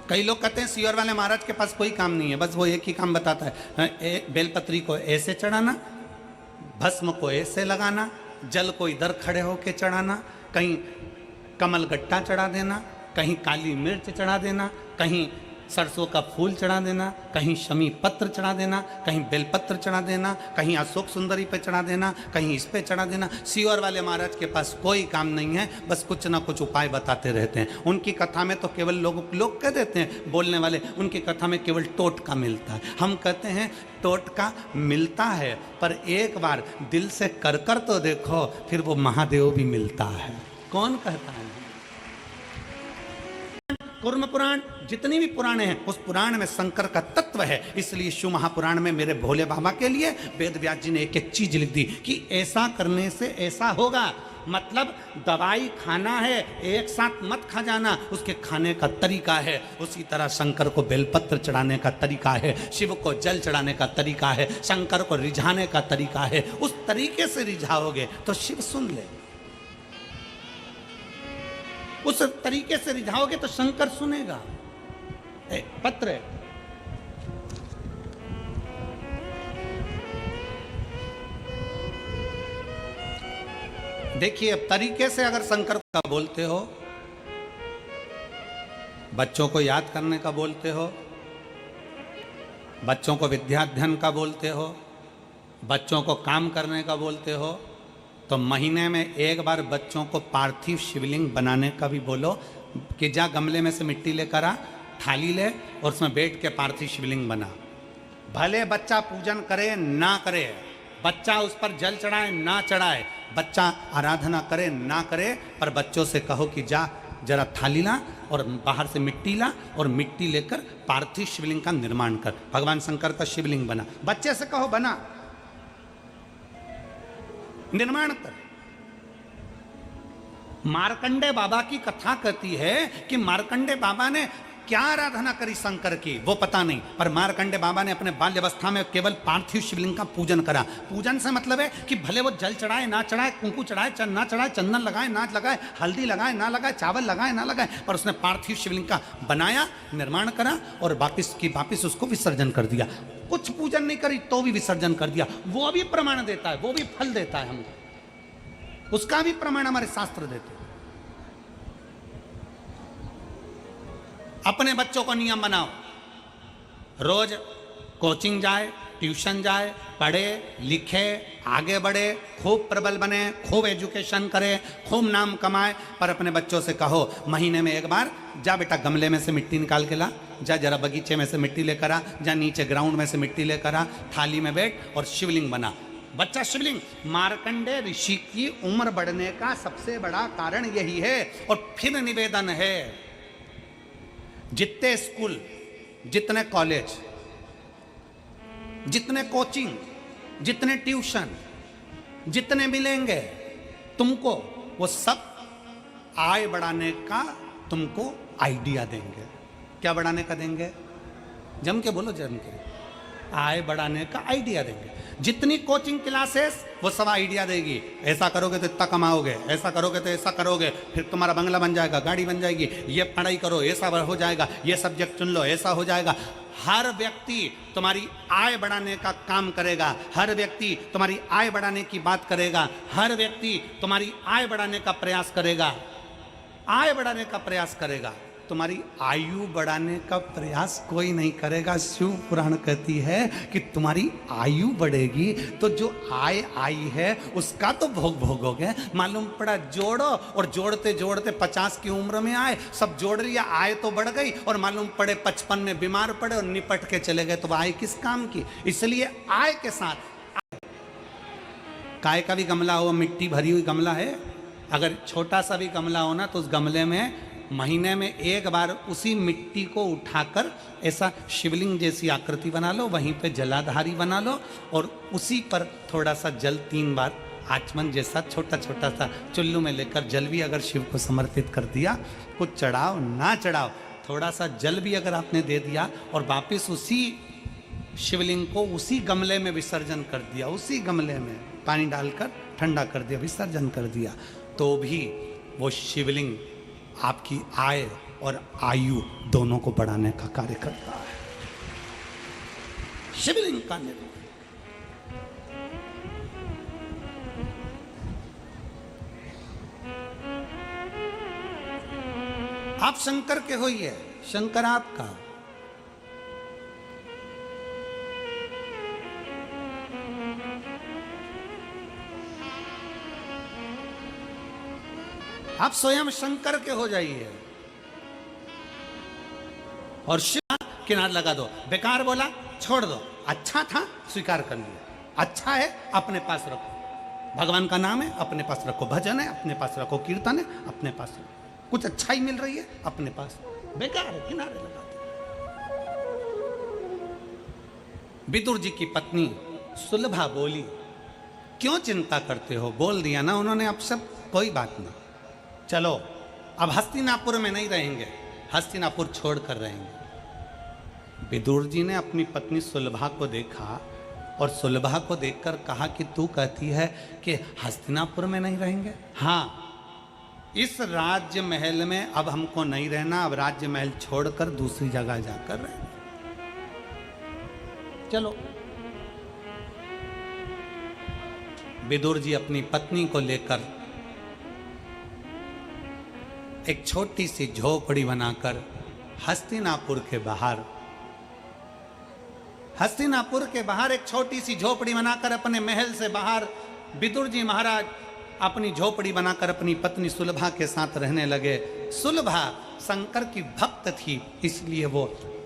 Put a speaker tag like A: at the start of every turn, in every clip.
A: कई लोग कहते हैं सीहोर वाले महाराज के पास कोई काम नहीं है, बस वो एक ही काम बताता है, बेलपत्री को ऐसे चढ़ाना, भस्म को ऐसे लगाना, जल को इधर खड़े होके चढ़ाना, कहीं कमल गट्टा चढ़ा देना, कहीं काली मिर्च चढ़ा देना, कहीं सरसों का फूल चढ़ा देना, कहीं शमी पत्र चढ़ा देना, कहीं बेलपत्र चढ़ा देना, कहीं अशोक सुंदरी पे चढ़ा देना, कहीं इस पे चढ़ा देना। सीहोर वाले महाराज के पास कोई काम नहीं है, बस कुछ ना कुछ उपाय बताते रहते हैं। उनकी कथा में तो केवल लोग कह देते हैं बोलने वाले, उनकी कथा में केवल टोटका मिलता है। हम कहते हैं टोटका मिलता है, पर एक बार दिल से कर तो देखो, फिर वो महादेव भी मिलता है। कौन कहता है? कूर्म पुराण जितनी भी पुराणे हैं, उस पुराण में शंकर का तत्व है। इसलिए शिव महापुराण में मेरे भोले बाबा के लिए वेद व्यास जी ने एक एक चीज लिख दी कि ऐसा करने से ऐसा होगा। मतलब दवाई खाना है, एक साथ मत खा जाना, उसके खाने का तरीका है। उसी तरह शंकर को बेलपत्र चढ़ाने का तरीका है, शिव को जल चढ़ाने का तरीका है, शंकर को रिझाने का तरीका है। उस तरीके से रिझाओगे तो शिव सुन ले, उस तरीके से रिझाओगे तो शंकर सुनेगा। पत्र देखिए, अब तरीके से अगर शंकर का बोलते हो, बच्चों को याद करने का बोलते हो, बच्चों को विद्याध्ययन का बोलते हो, बच्चों को काम करने का बोलते हो, तो महीने में एक बार बच्चों को पार्थिव शिवलिंग बनाने का भी बोलो कि जा गमले में से मिट्टी लेकर आ, थाली ले और उसमें बैठ के पार्थिव शिवलिंग बना। भले बच्चा पूजन करे ना करे, बच्चा उस पर जल चढ़ाए ना चढ़ाए, बच्चा आराधना करे ना करे, पर बच्चों से कहो कि जा जरा थाली ला और बाहर से मिट्टी ला और मिट्टी लेकर पार्थिव शिवलिंग का निर्माण कर। भगवान शंकर का शिवलिंग बना, बच्चे से कहो बना, निर्माण कर। मार्कंडे बाबा की कथा कहती है कि मार्कंडे बाबा ने क्या आराधना करी शंकर की वो पता नहीं, पर मार्कंडे बाबा ने अपने बाल्यावस्था में केवल पार्थिव शिवलिंग का पूजन करा। पूजन से मतलब है कि भले वो जल चढ़ाए ना चढ़ाए, कुंकू चढ़ाए ना चढ़ाए, चंदन लगाए ना लगाए, हल्दी लगाए ना लगाए, चावल लगाए ना लगाए, पर उसने पार्थिव शिवलिंग का बनाया, निर्माण करा और वापिस उसको विसर्जन कर दिया। कुछ पूजन नहीं करी तो भी विसर्जन कर दिया। वो भी प्रमाण देता है, वो भी फल देता है हमको, उसका भी प्रमाण हमारे शास्त्र देते हैं। अपने बच्चों को नियम बनाओ, रोज कोचिंग जाए, ट्यूशन जाए, पढ़े लिखे, आगे बढ़े, खूब प्रबल बने, खूब एजुकेशन करे, खूब नाम कमाए, पर अपने बच्चों से कहो महीने में एक बार जा बेटा गमले में से मिट्टी निकाल के ला, जा जरा बगीचे में से मिट्टी लेकर आ, जा नीचे ग्राउंड में से मिट्टी लेकर आ, थाली में बैठ और शिवलिंग बना। बच्चा शिवलिंग। मार्कंडे ऋषि की उम्र बढ़ने का सबसे बड़ा कारण यही है। और फिर निवेदन है, जितने स्कूल, जितने कॉलेज, जितने कोचिंग, जितने ट्यूशन, जितने मिलेंगे तुमको, वो सब आय बढ़ाने का तुमको आइडिया देंगे। क्या बढ़ाने का देंगे? जम के बोलो, जम के। आय बढ़ाने का आइडिया देंगे। जितनी कोचिंग क्लासेस वो सब आइडिया देगी, ऐसा करोगे तो इतना कमाओगे, ऐसा करोगे तो ऐसा करोगे, फिर तुम्हारा बंगला बन जाएगा, गाड़ी बन जाएगी, ये पढ़ाई करो ऐसा हो जाएगा, ये सब्जेक्ट चुन लो ऐसा हो जाएगा। हर व्यक्ति तुम्हारी आय बढ़ाने का काम करेगा, हर व्यक्ति तुम्हारी आय बढ़ाने की बात करेगा, हर व्यक्ति तुम्हारी आय बढ़ाने का प्रयास करेगा, आय बढ़ाने का प्रयास करेगा। तुम्हारी आयु बढ़ाने का प्रयास कोई नहीं करेगा। शिव पुराण कहती है कि तुम्हारी आयु बढ़ेगी तो जो आय आई है उसका तो भोग भोगोगे। मालूम पड़ा जोड़ो, और जोड़ते जोड़ते 50 की उम्र में आए, सब जोड़ लिया, आय तो बढ़ गई, और मालूम पड़े 55 में बीमार पड़े और निपट के चले गए, तो आय किस काम की? इसलिए आय के साथ काय का भी गमला हो, मिट्टी भरी हुई गमला है, अगर छोटा सा भी गमला हो ना, तो उस गमले में महीने में एक बार उसी मिट्टी को उठाकर ऐसा शिवलिंग जैसी आकृति बना लो, वहीं पे जलाधारी बना लो, और उसी पर थोड़ा सा जल 3 बार आचमन जैसा छोटा छोटा सा चुल्लू में लेकर जल भी अगर शिव को समर्पित कर दिया, कुछ चढ़ाओ ना चढ़ाओ, थोड़ा सा जल भी अगर आपने दे दिया और वापिस उसी शिवलिंग को उसी गमले में विसर्जन कर दिया, उसी गमले में पानी डालकर ठंडा कर दिया, विसर्जन कर दिया, तो भी वो शिवलिंग आपकी आय और आयु दोनों को बढ़ाने का कार्य करता है। शिवलिंग का निर्माण, आप शंकर के होइए, शंकर आपका। आप स्वयं शंकर के हो जाइए और शिव किनार लगा दो। बेकार बोला छोड़ दो, अच्छा था स्वीकार कर लिया, अच्छा है अपने पास रखो, भगवान का नाम है अपने पास रखो, भजन है अपने पास रखो, कीर्तन है अपने पास रखो, कुछ अच्छाई मिल रही है अपने पास, बेकार है किनारे लगा दो। विदुर जी की पत्नी सुलभा बोली, क्यों चिंता करते हो, बोल दिया ना उन्होंने, अब सब कोई बात नहीं, चलो अब हस्तिनापुर में नहीं रहेंगे, हस्तिनापुर छोड़कर रहेंगे। विदुर जी ने अपनी पत्नी सुलभा को देखा और सुलभा को देखकर कहा कि तू कहती है कि हस्तिनापुर में नहीं रहेंगे? हाँ, इस राज्य महल में अब हमको नहीं रहना, अब राज्य महल छोड़कर दूसरी जगह जाकर रहेंगे। चलो। विदुर जी अपनी पत्नी को लेकर एक छोटी सी झोपड़ी बनाकर हस्तिनापुर के बाहर एक छोटी सी झोपड़ी बनाकर अपने महल से बाहर विदुर जी महाराज अपनी झोपड़ी बनाकर अपनी पत्नी सुलभा के साथ रहने लगे। सुलभा शंकर की भक्त थी, इसलिए वो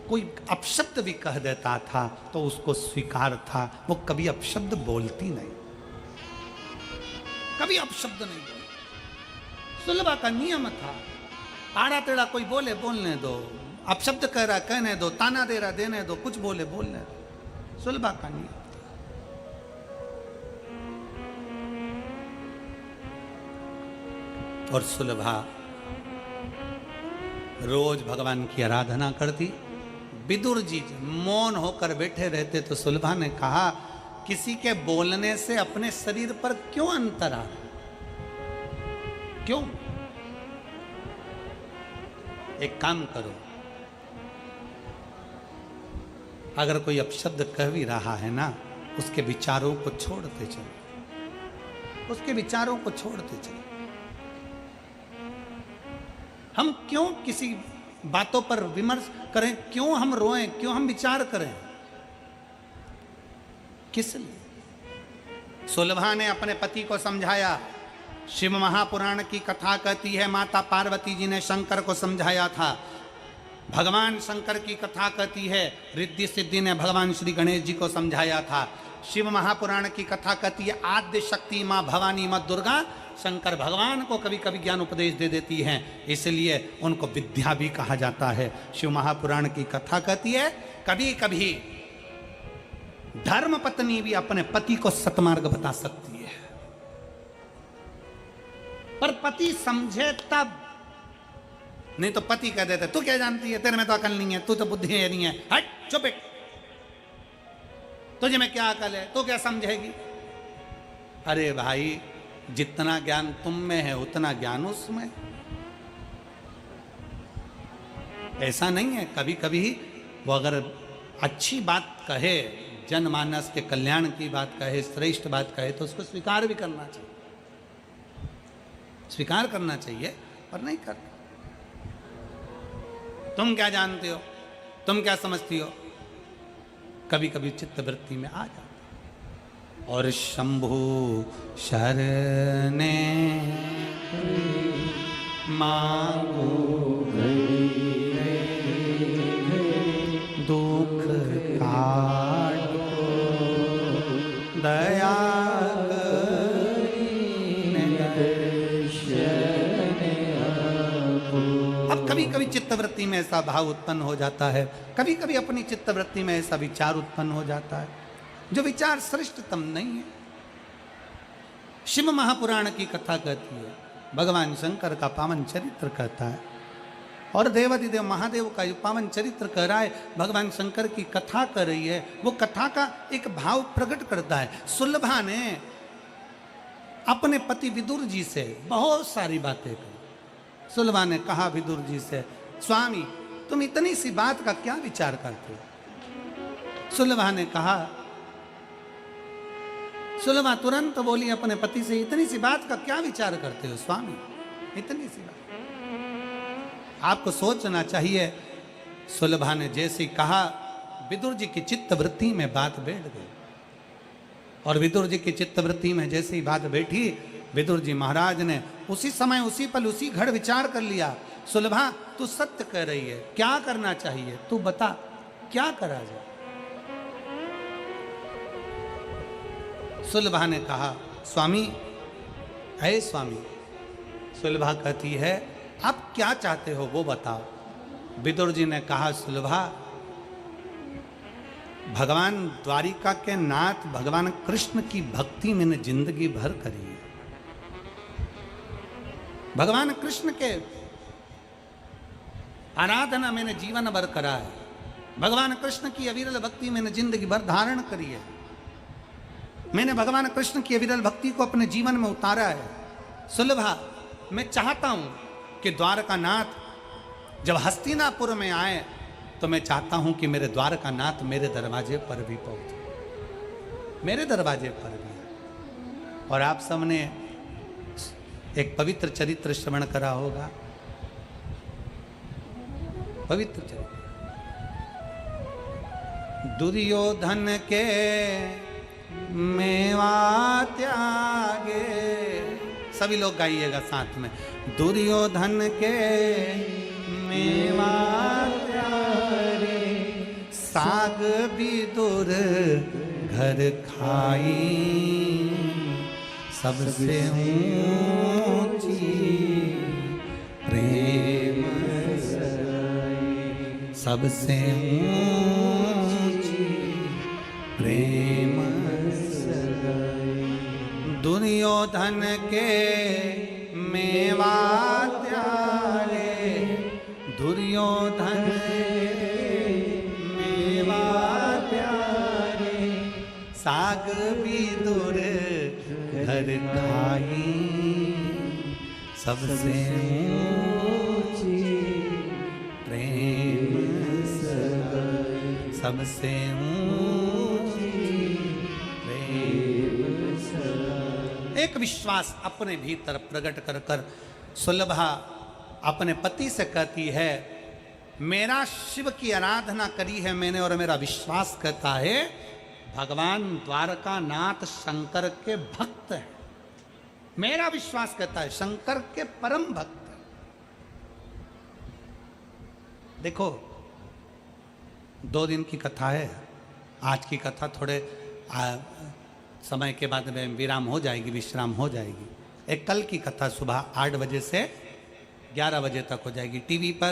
A: कोई अपशब्द भी कह देता था तो उसको स्वीकार था, वो कभी अपशब्द बोलती नहीं, कभी अपशब्द नहीं बोलती। सुलभा का नियम था, आड़ा टेढ़ा कोई बोले बोलने दो, अपशब्द कह रहा कहने दो, ताना दे रहा देने दो, कुछ बोले बोलने दो, सुलभा का नियम। और सुलभा रोज भगवान की आराधना करती। विदुर जी मौन होकर बैठे रहते तो सुलभा ने कहा, किसी के बोलने से अपने शरीर पर क्यों अंतर आ रहा, क्यों? एक काम करो, अगर कोई अपशब्द कह भी रहा है ना, उसके विचारों को छोड़ते चलो, उसके विचारों को छोड़ते चलो। हम क्यों किसी बातों पर विमर्श करें, क्यों हम रोएं, क्यों हम विचार करें, किस लिए? सुलभा ने अपने पति को समझाया। शिव महापुराण की कथा कहती है माता पार्वती जी ने शंकर को समझाया था। भगवान शंकर की कथा कहती है रिद्धि सिद्धि ने भगवान श्री गणेश जी को समझाया था। शिव महापुराण की कथा कहती है आद्य शक्ति माँ भवानी माँ दुर्गा शंकर भगवान को कभी कभी ज्ञान उपदेश दे देती हैं, इसलिए उनको विद्या भी कहा जाता है। शिव महापुराण की कथा कहती है कभी कभी धर्म पत्नी भी अपने पति को सतमार्ग बता सकती है, पर पति समझे तब, नहीं तो पति कह देते तू क्या जानती है, तेरे में तो अकल नहीं है, तू तो बुद्धि है नहीं है, हट चुप एक, तुझे में क्या अकल है, तू क्या समझेगी? अरे भाई, जितना ज्ञान तुम में है उतना ज्ञान उसमें। ऐसा नहीं है, कभी कभी वो अगर अच्छी बात कहे, जनमानस के कल्याण की बात कहे, श्रेष्ठ बात कहे तो उसको स्वीकार भी करना चाहिए, स्वीकार करना चाहिए, पर नहीं करना। तुम क्या जानते हो, तुम क्या समझती हो, कभी कभी चित्तवृत्ति में आ जाता। और शंभु शरणे मांगो दुख काटो दया अब कभी कभी चित्तवृत्ति में ऐसा भाव उत्पन्न हो जाता है, कभी कभी अपनी चित्तवृत्ति में ऐसा विचार उत्पन्न हो जाता है जो विचार श्रेष्ठतम नहीं है। शिव महापुराण की कथा कहती है, भगवान शंकर का पावन चरित्र कहता है और देवाधिदेव महादेव का जो पावन चरित्र कह रहा है, भगवान शंकर की कथा कर रही है, वो कथा का एक भाव प्रकट करता है। सुलभा ने अपने पति विदुर जी से बहुत सारी बातें कही। सुलभा ने कहा विदुर जी से स्वामी तुम इतनी सी बात का क्या विचार करते हो? सुलभा ने कहा, सुलभा तुरंत बोली अपने पति से, इतनी सी बात का क्या विचार करते हो स्वामी? इतनी सी बात आपको सोचना चाहिए। सुलभा ने जैसे कहा, विदुर जी की चित्त वृत्ति में बात बैठ गई। और विदुर जी की चित्त वृत्ति में जैसे ही बात बैठी, विदुर जी महाराज ने उसी समय उसी पल उसी घड़ विचार कर लिया, सुलभा तू सत्य कह रही है, क्या करना चाहिए तू बता, क्या करा जाए? सुलभा ने कहा, स्वामी है स्वामी। सुलभा कहती है, आप क्या चाहते हो वो बताओ। विदुर जी ने कहा, सुलभा भगवान द्वारिका के नाथ भगवान कृष्ण की भक्ति मैंने जिंदगी भर करी है। भगवान कृष्ण के आराधना मैंने जीवन भर करा है। भगवान कृष्ण की अविरल भक्ति मैंने जिंदगी भर धारण करी है। मैंने भगवान कृष्ण की अविरल भक्ति को अपने जीवन में उतारा है। सुलभा मैं चाहता हूं कि द्वारका नाथ जब हस्तिनापुर में आए तो मैं चाहता हूं कि मेरे द्वारका नाथ मेरे दरवाजे पर भी पहुंचे, मेरे दरवाजे पर भी। और आप सबने एक पवित्र चरित्र श्रवण करा होगा, पवित्र चरित्र। दुर्योधन के मेवा त्यागे, सभी लोग गाइएगा साथ में। दुर्योधन के मेवा त्यागे, साग विदुर घर खाई, सबसे ऊंची प्रेम सगाई, सबसे ऊंची प्रेम सगाई। दुर्योधन के मेवा त्यागे, दुर्योधन मेवा त्यागे, साग विदुर घर खाई, सबसे ऊंची प्रेम सगाई, सबसे ऊंची प्रेम सगाई। एक विश्वास अपने भीतर प्रकट कर कर सुलभा अपने पति से कहती है, मेरा शिव की आराधना करी है मैंने और मेरा विश्वास कहता है भगवान द्वारका नाथ शंकर के भक्त हैं। मेरा विश्वास कहता है शंकर के परम भक्त हैं। देखो 2 दिन की कथा है, आज की कथा थोड़े समय के बाद में विराम हो जाएगी, विश्राम हो जाएगी। एक कल की कथा सुबह 8 बजे से 11 बजे तक हो जाएगी टीवी पर।